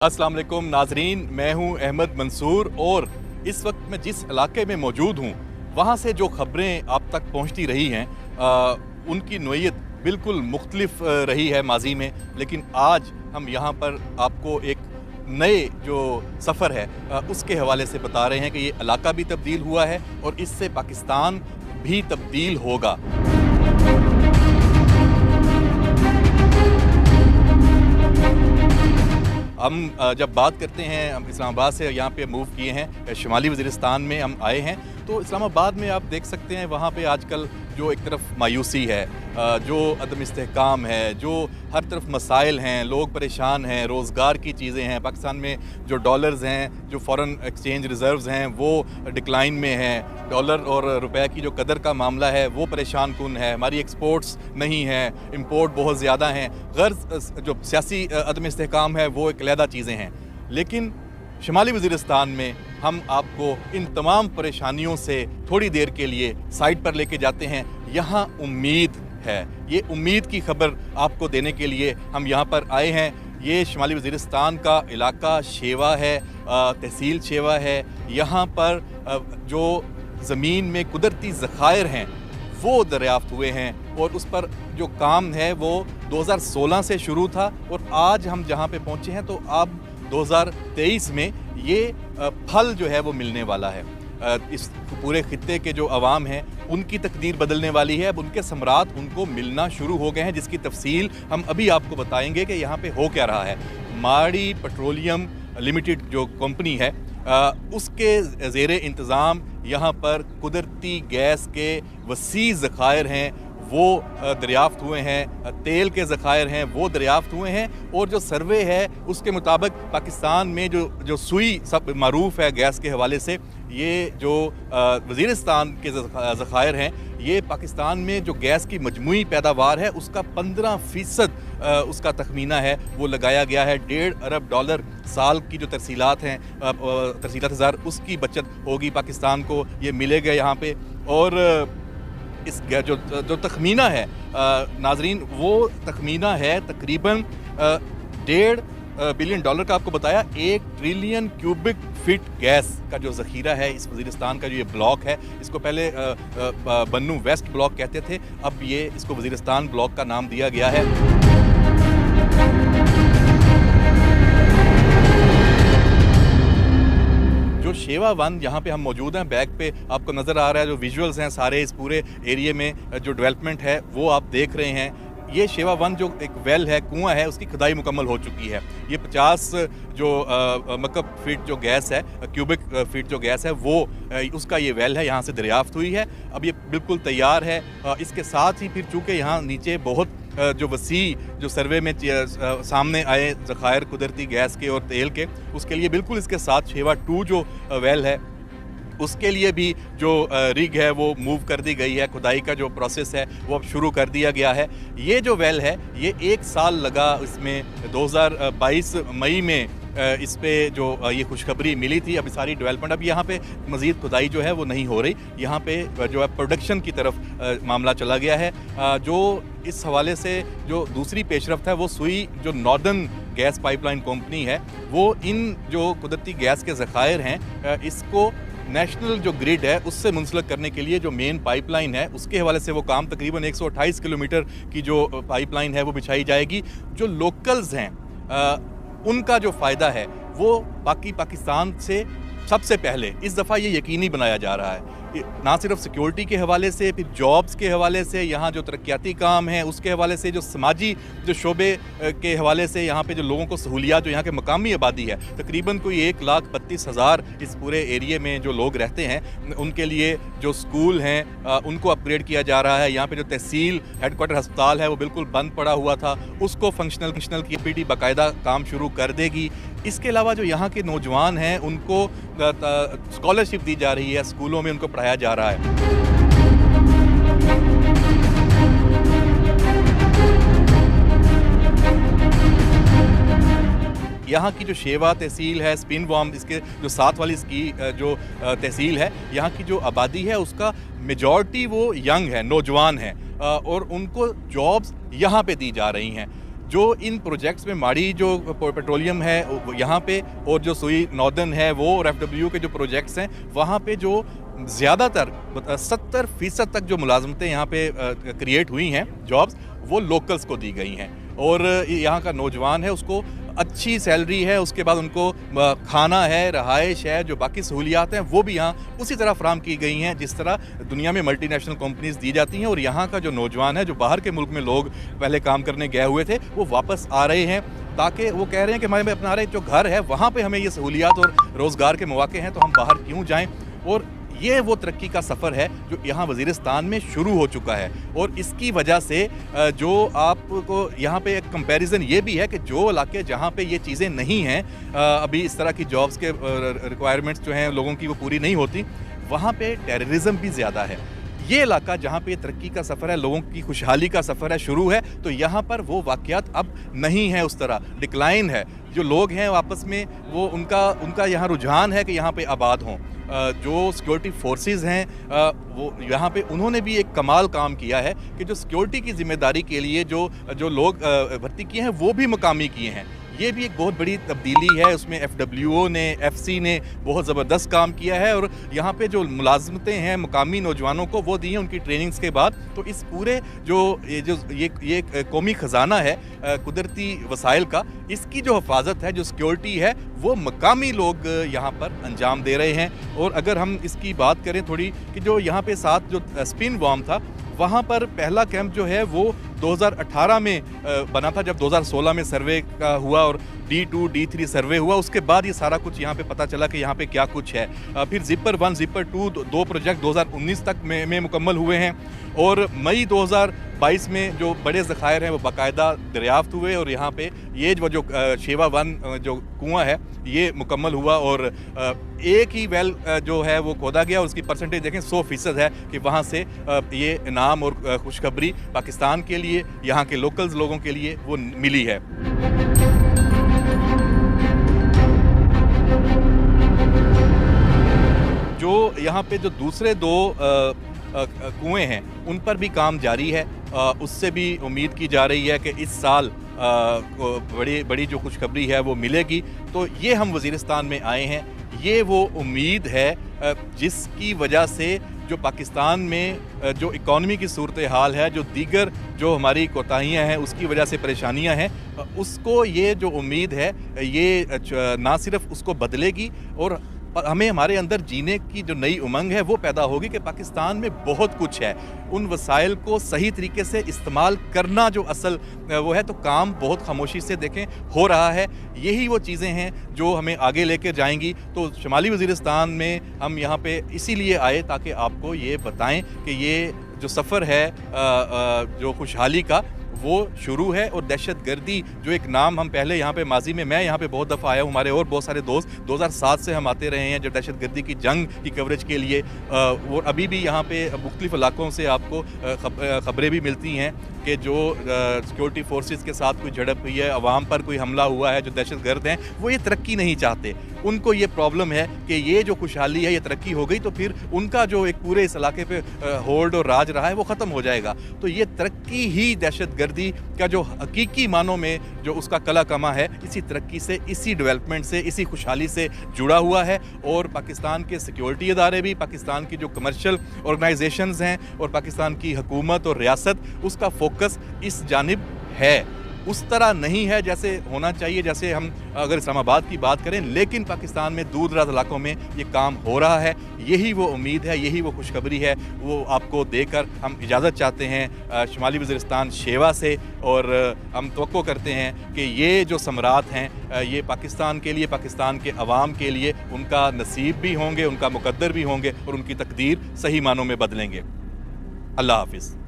अस्सलाम वालेकुम नाजरीन, मैं हूं अहमद मंसूर और इस वक्त मैं जिस इलाके में मौजूद हूं वहां से जो खबरें आप तक पहुंचती रही हैं उनकी नोयत बिल्कुल मुख्तलिफ रही है माजी में। लेकिन आज हम यहां पर आपको एक नए जो सफ़र है उसके हवाले से बता रहे हैं कि ये इलाका भी तब्दील हुआ है और इससे पाकिस्तान भी तब्दील होगा। हम जब बात करते हैं, हम इस्लामाबाद से यहाँ पे मूव किए हैं, शुमाली वज़ीरिस्तान में हम आए हैं, तो इस्लामाबाद में आप देख सकते हैं वहाँ पे आजकल जो एक तरफ मायूसी है, जो अदम इस्तेहकाम है, जो हर तरफ मसाइल हैं, लोग परेशान हैं, रोज़गार की चीज़ें हैं, पाकिस्तान में जो डॉलर्स हैं, जो फ़ॉरेन एक्सचेंज रिज़र्व्स हैं वो डिक्लाइन में हैं, डॉलर और रुपए की जो कदर का मामला है वो परेशान कुन है, हमारी एक्सपोर्ट्स नहीं हैं, इंपोर्ट बहुत ज़्यादा हैं, गर्ज़ जो सियासी अदम इस्तेहकाम है वो एक अलहदा चीज़ें हैं। लेकिन शुमाली वज़ीरिस्तान में हम आपको इन तमाम परेशानियों से थोड़ी देर के लिए साइड पर लेके जाते हैं। यहाँ उम्मीद है, ये उम्मीद की खबर आपको देने के लिए हम यहाँ पर आए हैं। ये शुमाली वज़ीरिस्तान का इलाका शेवा है, तहसील शेवा है। यहाँ पर जो ज़मीन में कुदरती ज़खायर हैं वो दरियाफ़्त हुए हैं और उस पर जो काम है वो 2016 से शुरू था और आज हम जहाँ पे पहुँचे हैं तो अब 2023 में ये फल जो है वो मिलने वाला है। इस पूरे खित्ते के जो अवाम हैं उनकी तकदीर बदलने वाली है। अब उनके सम्राट उनको मिलना शुरू हो गए हैं, जिसकी तफसील हम अभी आपको बताएंगे कि यहाँ पे हो क्या रहा है। माड़ी पेट्रोलियम लिमिटेड जो कंपनी है उसके ज़ेरे इंतज़ाम यहाँ पर कुदरती गैस के वसी ज़खायर हैं वो दरियाफ़्त हुए हैं, तेल के ज़खायर हैं वो दरियाफ़्त हुए हैं और जो सर्वे है उसके मुताबिक पाकिस्तान में जो सुई सब मरूफ़ है गैस के हवाले से, ये जो वज़ीरिस्तान के ज़खायर हैं ये पाकिस्तान में जो गैस की मजमूई पैदावार है उसका 15% उसका तखमीना है वो लगाया गया है। $1.5 अरब साल की जो तरसीलात हैं, तरसीलात हज़ार, उसकी बचत होगी पाकिस्तान को, ये मिलेगा यहाँ पे। और इस जो तखमीना है नाजरीन, वो तखमीना है तकरीबन $1.5 बिलियन का। आपको बताया 1 ट्रिलियन क्यूबिक फीट गैस का जो ज़ख़ीरा है इस वज़ीरिस्तान का जो ये ब्लॉक है, इसको पहले बन्नू वेस्ट ब्लॉक कहते थे, अब ये इसको वज़ीरिस्तान ब्लॉक का नाम दिया गया है। जो शेवा वन यहाँ पे हम मौजूद हैं, बैक पे आपको नज़र आ रहा है, जो विजुअल्स हैं सारे इस पूरे एरिया में जो डेवलपमेंट है वो आप देख रहे हैं। ये शेवा वन जो एक वेल है, कुआं है, उसकी खुदाई मुकम्मल हो चुकी है। ये 50 जो मकब फीट जो गैस है, क्यूबिक फीट जो गैस है वो उसका ये वेल है, यहाँ से दरियाफ़्त हुई है, अब ये बिल्कुल तैयार है। इसके साथ ही फिर चूँकि यहाँ नीचे बहुत जो वसी जो सर्वे में सामने आए ज़खायर कुदरती गैस के और तेल के, उसके लिए बिल्कुल इसके साथ शेवा 2 जो वेल है उसके लिए भी जो रिग है वो मूव कर दी गई है। खुदाई का जो प्रोसेस है वो अब शुरू कर दिया गया है। ये जो वेल है ये 1 साल लगा इसमें, 2022 मई में इस पे जो ये खुशखबरी मिली थी। अभी सारी डेवलपमेंट, अब यहाँ पे मज़ीद खुदाई जो है वो नहीं हो रही, यहाँ पे जो है प्रोडक्शन की तरफ मामला चला गया है। जो इस हवाले से जो दूसरी पेशरफ्त है वो सुई जो नॉर्दर्न गैस पाइपलाइन कंपनी है वो इन जो कुदरती गैस के ज़खायर हैं इसको नेशनल जो ग्रिड है उससे मुंसलिक करने के लिए जो मेन पाइपलाइन है उसके हवाले से वो काम, तकरीबन 128 किलोमीटर की जो पाइपलाइन है वो बिछाई जाएगी। जो लोकल्स हैं उनका जो फ़ायदा है वो पाकिस्तान से सबसे पहले इस दफ़ा ये यकीनी बनाया जा रहा है, ना सिर्फ सिक्योरिटी के हवाले से, फिर जॉब्स के हवाले से, यहाँ जो तरक्याती काम है उसके हवाले से, जो समाजी जो शोबे के हवाले से, यहाँ पे जो लोगों को सहूलियात, जो यहाँ के मकामी आबादी है तकरीबन कोई 1,32,000 इस पूरे एरिए में जो लोग रहते हैं उनके लिए जो स्कूल हैं उनको अपग्रेड किया जा रहा है। यहाँ पे जो तहसील हेडक्वार्टर अस्पताल है वो बिल्कुल बंद पड़ा हुआ था, उसको फंक्शनल की पीटी बाकायदा काम शुरू कर देगी। इसके अलावा जो यहाँ के नौजवान हैं उनको स्कॉलरशिप दी जा रही है, स्कूलों में उनको पढ़ाया जा रहा है। यहाँ की जो शेवा तहसील है, स्पिन वॉर्म इसके जो साथ वाली इसकी जो तहसील है, यहाँ की जो आबादी है उसका मेजॉरिटी वो यंग है, नौजवान है और उनको जॉब्स यहाँ पे दी जा रही हैं। जो इन प्रोजेक्ट्स में माड़ी जो पेट्रोलियम है यहाँ पे, और जो सुई नॉर्दर्न है वो, और FW के जो प्रोजेक्ट्स हैं वहाँ पे जो ज़्यादातर 70% तक जो मुलाजमतें यहाँ पे क्रिएट हुई हैं, जॉब्स, वो लोकल्स को दी गई हैं। और यहाँ का नौजवान है उसको अच्छी सैलरी है, उसके बाद उनको खाना है, रहाइश है, जो बाकी सहूलियात हैं वो भी यहाँ उसी तरह फराम की गई हैं जिस तरह दुनिया में मल्टी नेशनल कंपनीज दी जाती हैं। और यहाँ का जो नौजवान है, जो बाहर के मुल्क में लोग पहले काम करने गए हुए थे, वो वापस आ रहे हैं, ताकि वो कह रहे हैं कि हमारे अपना रहे जो घर है वहाँ पे हमें ये सहूलियात और रोज़गार के मौके हैं, तो हम बाहर क्यों जाएँ। और ये वो तरक्की का सफ़र है जो यहाँ वज़ीरिस्तान में शुरू हो चुका है। और इसकी वजह से जो आपको यहाँ पे एक कंपैरिजन ये भी है कि जो इलाके जहाँ पे ये चीज़ें नहीं हैं, अभी इस तरह की जॉब्स के रिक्वायरमेंट्स जो हैं लोगों की वो पूरी नहीं होती, वहाँ पे टेररिज्म भी ज़्यादा है। ये इलाका जहाँ पे तरक्की का सफ़र है, लोगों की खुशहाली का सफ़र है, शुरू है, तो यहाँ पर वो वाक़यात अब नहीं है, उस तरह डिक्लाइन है। जो लोग हैं आपस में वो उनका यहाँ रुझान है कि यहाँ पे आबाद हों। जो सिक्योरिटी फोर्सेस हैं वो यहाँ पे उन्होंने भी एक कमाल काम किया है कि जो सिक्योरिटी की ज़िम्मेदारी के लिए जो लोग भर्ती किए हैं वो भी मकामी किए हैं। ये भी एक बहुत बड़ी तब्दीली है। उसमें FWO ने, FC ने बहुत ज़बरदस्त काम किया है। और यहाँ पे जो मुलाजमतें हैं मुकामी नौजवानों को वो दी हैं उनकी ट्रेनिंग्स के बाद। तो इस पूरे ये कौमी ख़जाना है कुदरती वसाइल का, इसकी जो हिफाजत है, जो सिक्योरिटी है, वो मकामी लोग यहाँ पर अंजाम दे रहे हैं। और अगर हम इसकी बात करें थोड़ी कि जो यहाँ पे साथ जो स्पिन वॉर्म था, वहाँ पर पहला कैंप जो है वो 2018 में बना था, जब 2016 में सर्वे का हुआ और D2, D3 सर्वे हुआ। उसके बाद ये सारा कुछ यहाँ पे पता चला कि यहाँ पे क्या कुछ है। फिर ज़िपर 1, ज़िपर 2 दो प्रोजेक्ट 2019 तक में मुकम्मल हुए हैं। और मई 2022 में जो बड़े ज़खायर हैं वो बाकायदा दरियाफ्त हुए। और यहाँ पे ये जो शेवा 1 जो कुआं है ये मुकम्मल हुआ। और एक ही वेल जो है वो खोदा गया, और उसकी परसेंटेज देखें 100% है कि वहाँ से ये इनाम और खुशखबरी पाकिस्तान के लिए, यहाँ के लोकल्स लोगों के लिए वो मिली है। जो यहाँ पे जो दूसरे 2 कुएं हैं उन पर भी काम जारी है। उससे भी उम्मीद की जा रही है कि इस साल बड़ी जो खुशखबरी है वो मिलेगी। तो ये हम वज़ीरिस्तान में आए हैं, ये वो उम्मीद है जिसकी वजह से जो पाकिस्तान में जो इकॉनमी की सूरत हाल है, जो दीगर जो हमारी कोताहियाँ हैं उसकी वजह से परेशानियाँ हैं, उसको ये जो उम्मीद है ये ना सिर्फ उसको बदलेगी और हमें हमारे अंदर जीने की जो नई उमंग है वो पैदा होगी कि पाकिस्तान में बहुत कुछ है। उन वसाइल को सही तरीके से इस्तेमाल करना जो असल वो है, तो काम बहुत खामोशी से देखें हो रहा है। यही वो चीज़ें हैं जो हमें आगे लेकर जाएंगी। तो शुमाली वज़ीरिस्तान में हम यहाँ पे इसीलिए आए ताकि आपको ये बताएं कि ये जो सफ़र है जो खुशहाली का वो शुरू है। और दहशतगर्दी जो एक नाम हम पहले यहाँ पे माजी में, मैं यहाँ पे बहुत दफ़ा आया हूँ, हमारे और बहुत सारे दोस्त 2007 से हम आते रहे हैं जो दहशतगर्दी की जंग की कवरेज के लिए। और अभी भी यहाँ पे मुख्तलिफ़ इलाकों से आपको ख़बरें भी मिलती हैं कि जो सिक्योरिटी फोर्सेस के साथ कोई झड़प हुई है, अवाम पर कोई हमला हुआ है। जो दहशतगर्द हैं वो ये तरक्की नहीं चाहते, उनको ये प्रॉब्लम है कि ये जो खुशहाली है, ये तरक्की हो गई तो फिर उनका जो एक पूरे इस इलाके पे होल्ड और राज रहा है वो ख़त्म हो जाएगा। तो ये तरक्की ही दहशतगर्दी का जो हकीकी मानों में जो उसका कला कमा है, इसी तरक्की से, इसी डेवलपमेंट से, इसी खुशहाली से जुड़ा हुआ है। और पाकिस्तान के सिक्योरिटी इदारे भी, पाकिस्तान की जो कमर्शियल ऑर्गेनाइजेशंस हैं और पाकिस्तान की हुकूमत और रियासत, उसका फोकस इस जानिब है। उस तरह नहीं है जैसे होना चाहिए, जैसे हम अगर इस्लामाबाद की बात करें, लेकिन पाकिस्तान में दूर दराज इलाकों में ये काम हो रहा है। यही वो उम्मीद है, यही वो खुशखबरी है, वो आपको देकर हम इजाज़त चाहते हैं शुमाली वज़ीरिस्तान शेवा से। और हम तवक्को करते हैं कि ये जो समरात हैं ये पाकिस्तान के लिए, पाकिस्तान के अवाम के लिए उनका नसीब भी होंगे, उनका मुकद्दर भी होंगे और उनकी तकदीर सही मानों में बदलेंगे। अल्लाह हाफिज़।